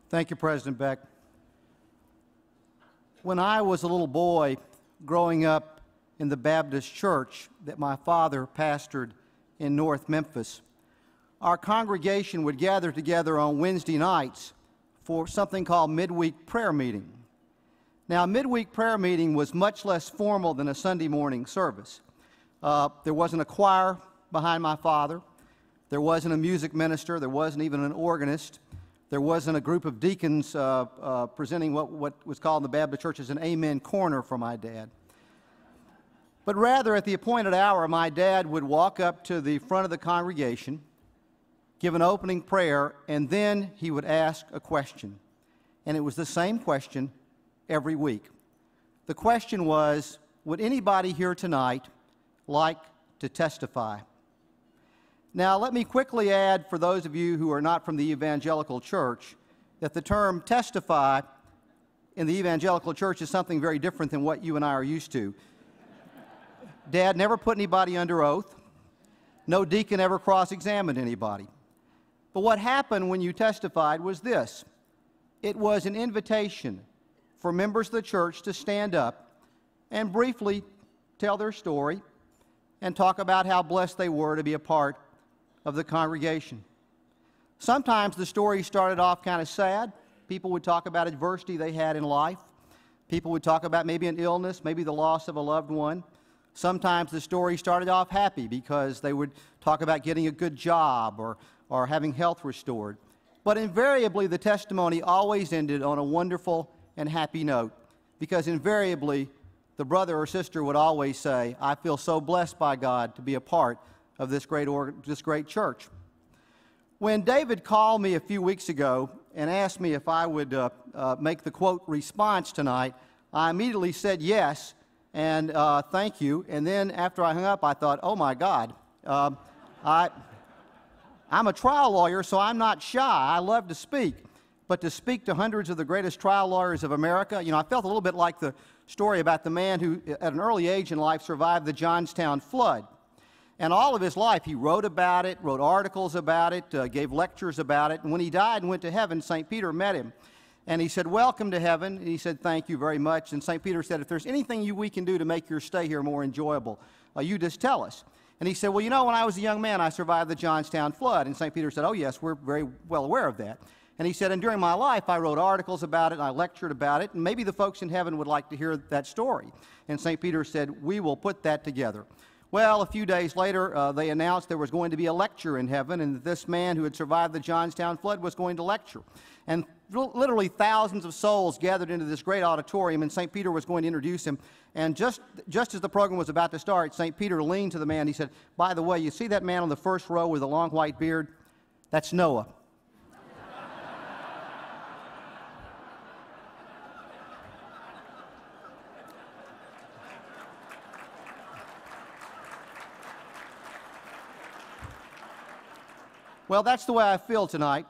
Thank you, President Beck. When I was a little boy growing up in the Baptist church that my father pastored in North Memphis, our congregation would gather together on Wednesday nights for something called midweek prayer meeting. Now, midweek prayer meeting was much less formal than a Sunday morning service. There wasn't a choir behind my father. There wasn't a music minister. There wasn't even an organist. There wasn't a group of deacons presenting what was called in the Baptist church as an amen corner for my dad. But rather, at the appointed hour, my dad would walk up to the front of the congregation, give an opening prayer, and then he would ask a question. And it was the same question every week. The question was, would anybody here tonight like to testify? Now, let me quickly add, for those of you who are not from the evangelical church, that the term testify in the evangelical church is something very different than what you and I are used to. Dad never put anybody under oath. No deacon ever cross-examined anybody. But what happened when you testified was this. It was an invitation for members of the church to stand up and briefly tell their story and talk about how blessed they were to be a part of the congregation. Sometimes the story started off kind of sad. People would talk about adversity they had in life. People would talk about maybe an illness, maybe the loss of a loved one. Sometimes the story started off happy because they would talk about getting a good job or having health restored. But invariably, the testimony always ended on a wonderful and happy note, because invariably the brother or sister would always say, I feel so blessed by God to be a part of this great church. When David called me a few weeks ago and asked me if I would make the quote response tonight, I immediately said yes and thank you. And then after I hung up, I thought, oh my God, I'm a trial lawyer, so I'm not shy. I love to speak. But to speak to hundreds of the greatest trial lawyers of America, I felt a little bit like the story about the man who, at an early age in life, survived the Johnstown flood. And all of his life, he wrote about it, wrote articles about it, gave lectures about it. And when he died and went to heaven, St. Peter met him. And he said, welcome to heaven. And he said, thank you very much. And St. Peter said, if there's anything we can do to make your stay here more enjoyable, you just tell us. And he said, well, when I was a young man, I survived the Johnstown flood. And St. Peter said, oh, yes, we're very well aware of that. And he said, and during my life, I wrote articles about it, and I lectured about it, and maybe the folks in heaven would like to hear that story. And St. Peter said, we will put that together. Well, a few days later, they announced there was going to be a lecture in heaven, and this man who had survived the Johnstown flood was going to lecture. And literally thousands of souls gathered into this great auditorium, and St. Peter was going to introduce him. And just as the program was about to start, St. Peter leaned to the man. He said, by the way, you see that man on the first row with a long white beard? That's Noah. Well, that's the way I feel tonight.